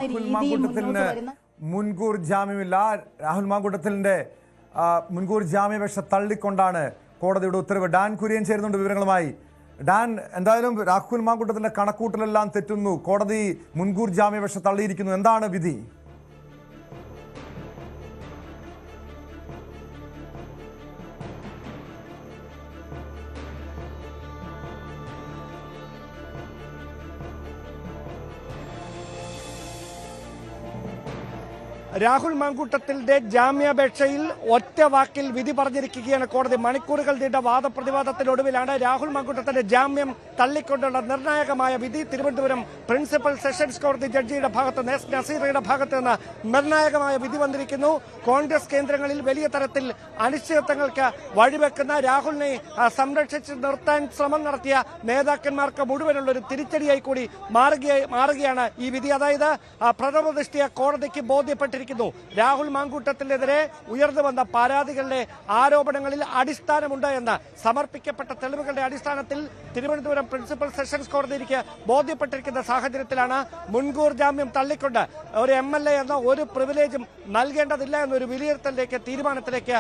രാഹുൽ മാങ്കൂട്ടത്തിന് മുൻകൂർ ജാമ്യമില്ല. രാഹുൽ മാങ്കൂട്ടത്തിന്റെ മുൻകൂർ ജാമ്യാപേക്ഷ തള്ളിക്കൊണ്ടാണ് കോടതിയുടെ ഉത്തരവ്. ഡാൻ കുര്യൻ ചേരുന്നുണ്ട് വിവരങ്ങളുമായി. ഡാൻ, എന്തായാലും രാഹുൽ മാങ്കൂട്ടത്തിന്റെ കണക്കൂട്ടലെല്ലാം തെറ്റുന്നു. കോടതി മുൻകൂർ ജാമ്യാപേക്ഷ തള്ളിയിരിക്കുന്നു. എന്താണ് വിധി? രാഹുൽ മാങ്കൂട്ടത്തിന്റെ ജാമ്യാപേക്ഷയിൽ ഒറ്റ വാക്കിൽ വിധി പറഞ്ഞിരിക്കുകയാണ് കോടതി. മണിക്കൂറുകൾ നീണ്ട വാദപ്രതിവാദത്തിനൊടുവിലാണ് രാഹുൽ മാങ്കൂട്ടത്തിന്റെ ജാമ്യം തള്ളിക്കൊണ്ടുള്ള നിർണായകമായ വിധി. തിരുവനന്തപുരം പ്രിൻസിപ്പൽ സെഷൻസ് കോടതി ജഡ്ജിയുടെ ഭാഗത്ത് നസീറയുടെ ഭാഗത്ത് നിന്ന് നിർണായകമായ വിധി വന്നിരിക്കുന്നു. കോൺഗ്രസ് കേന്ദ്രങ്ങളിൽ വലിയ തരത്തിൽ അനിശ്ചിതത്വങ്ങൾക്ക് വഴിവെക്കുന്ന രാഹുലിനെ സംരക്ഷിച്ച് നിർത്താൻ ശ്രമം നടത്തിയ നേതാക്കന്മാർക്ക് മുഴുവനുള്ള ഒരു തിരിച്ചടിയായി കൂടി മാറുകയാണ് ഈ വിധി. അതായത് പ്രഥമ ദൃഷ്ട്യാ കോടതിക്ക് ബോധ്യപ്പെട്ടിരിക്കുന്നു രാഹുൽ മാങ്കൂട്ടത്തിനെതിരെ ഉയർന്നു വന്ന പരാതികളിലെ ആരോപണങ്ങളിൽ അടിസ്ഥാനമുണ്ട് എന്ന് സമർപ്പിക്കപ്പെട്ട തെളിവുകളുടെ അടിസ്ഥാനത്തിൽ തിരുവനന്തപുരം പ്രിൻസിപ്പൽ സെഷൻസ് കോടതിക്ക് ബോധ്യപ്പെട്ടിരിക്കുന്ന സാഹചര്യത്തിലാണ് മുൻകൂർ ജാമ്യം തള്ളിക്കൊണ്ട് ഒരു MLA എന്ന ഒരു പ്രിവിലേജും നൽകേണ്ടതില്ല എന്നൊരു വിലയിരുത്തലിലേക്ക് തീരുമാനത്തിലേക്ക്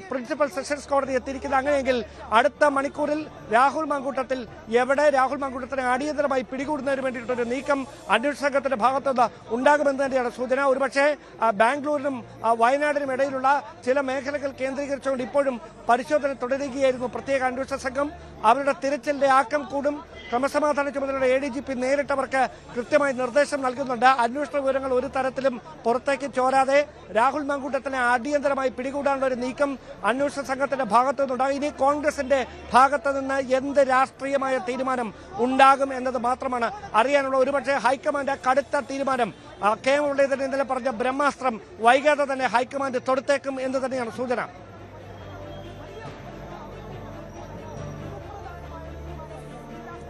പ്രിൻസിപ്പൽ സെഷൻസ് കോടതി എത്തിയിരിക്കുന്നത്. അങ്ങനെയെങ്കിൽ അടുത്ത മണിക്കൂറിൽ രാഹുൽ മാങ്കൂട്ടത്തിനെ അടിയന്തരമായി പിടികൂടുന്നതിന് വേണ്ടിയിട്ടൊരു നീക്കം അന്വേഷണ സംഘത്തിന്റെ ഭാഗത്തുനിന്ന് ഉണ്ടാകുമെന്ന് തന്നെയാണ് സൂചന. ഒരുപക്ഷെ ബാംഗ്ലൂരിനും വയനാടിനും ഇടയിലുള്ള ചില മേഖലകൾ കേന്ദ്രീകരിച്ചുകൊണ്ട് ഇപ്പോഴും പരിശോധന തുടരുകയായിരുന്നു പ്രത്യേക അന്വേഷണ സംഘം. അവരുടെ തിരച്ചിലിന്റെ ആക്കം കൂടും. ക്രമസമാധാന ചുമതലയുടെ ADGP നേരിട്ടവർക്ക് കൃത്യമായി നിർദ്ദേശം നൽകുന്നുണ്ട്. അന്വേഷണ വിവരങ്ങൾ ഒരു തരത്തിലും പുറത്തേക്ക് ചോരാതെ രാഹുൽ മാങ്കൂട്ടത്തിനെ അടിയന്തരമായി പിടികൂടാനുള്ള ഒരു നീക്കം അന്വേഷണ സംഘത്തിന്റെ ഭാഗത്തു നിന്നുണ്ടാകും. ഇനി കോൺഗ്രസിന്റെ ഭാഗത്തു നിന്ന് എന്ത് രാഷ്ട്രീയമായ തീരുമാനം ഉണ്ടാകും എന്നത് മാത്രമാണ് അറിയാനുള്ള. ഒരുപക്ഷെ ഹൈക്കമാൻഡ് കടുത്ത തീരുമാനം KM മുരളീധരൻ ഇന്നലെ പറഞ്ഞ ബ്രഹ്മാസ്ത്രം വൈകാതെ തന്നെ ഹൈക്കമാൻഡ് തൊടുത്തേക്കും എന്ന് തന്നെയാണ് സൂചന.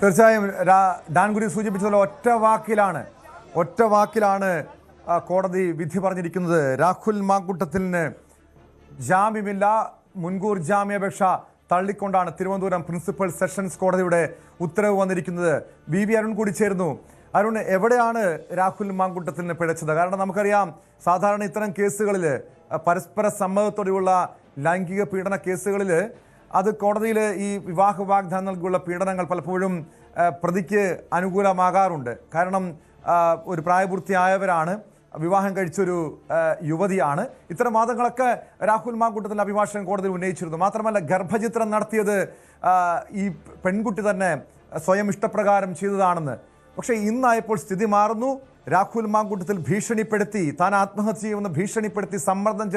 തീർച്ചയായും ഡാൻഗുരി സൂചിപ്പിച്ചതുപോലെ ഒറ്റ വാക്കിലാണ് കോടതി വിധി പറഞ്ഞിരിക്കുന്നത്. രാഹുൽ മാങ്കൂട്ടത്തിന് ജാമ്യമില്ല. മുൻകൂർ ജാമ്യാപേക്ഷ തള്ളിക്കൊണ്ടാണ് തിരുവനന്തപുരം പ്രിൻസിപ്പൽ സെഷൻസ് കോടതിയുടെ ഉത്തരവ് വന്നിരിക്കുന്നത്. BV അരുൺ കൂടി ചേരുന്നു. അരുൺ, എവിടെയാണ് രാഹുൽ മാങ്കൂട്ടത്തിന് പിഴച്ചത്? കാരണം നമുക്കറിയാം, സാധാരണ ഇത്തരം കേസുകളിൽ പരസ്പര സമ്മതത്തോടെയുള്ള ലൈംഗിക പീഡന കേസുകളിൽ അത് കോടതിയിൽ ഈ വിവാഹ വാഗ്ദാനം നൽകിയുള്ള പീഡനങ്ങൾ പലപ്പോഴും പ്രതിക്ക് അനുകൂലമാകാറുണ്ട്. കാരണം ഒരു പ്രായപൂർത്തിയായവരാണ്, വിവാഹം കഴിച്ചൊരു യുവതിയാണ്. ഇത്തരം വാദങ്ങളൊക്കെ രാഹുൽ മാങ്കൂട്ടത്തിൻ്റെ അഭിഭാഷകൻ കോടതിയിൽ ഉന്നയിച്ചിരുന്നു. മാത്രമല്ല, ഗർഭചിത്രം നടത്തിയത് ഈ പെൺകുട്ടി തന്നെ സ്വയം ഇഷ്ടപ്രകാരം ചെയ്തതാണെന്ന്. പക്ഷേ ഇന്നായപ്പോൾ സ്ഥിതി മാറുന്നു. രാഹുൽ മാങ്കൂട്ടത്തിൽ ഭീഷണിപ്പെടുത്തി, താൻ ആത്മഹത്യ ചെയ്യുമെന്ന് ഭീഷണിപ്പെടുത്തി സമ്മർദ്ദം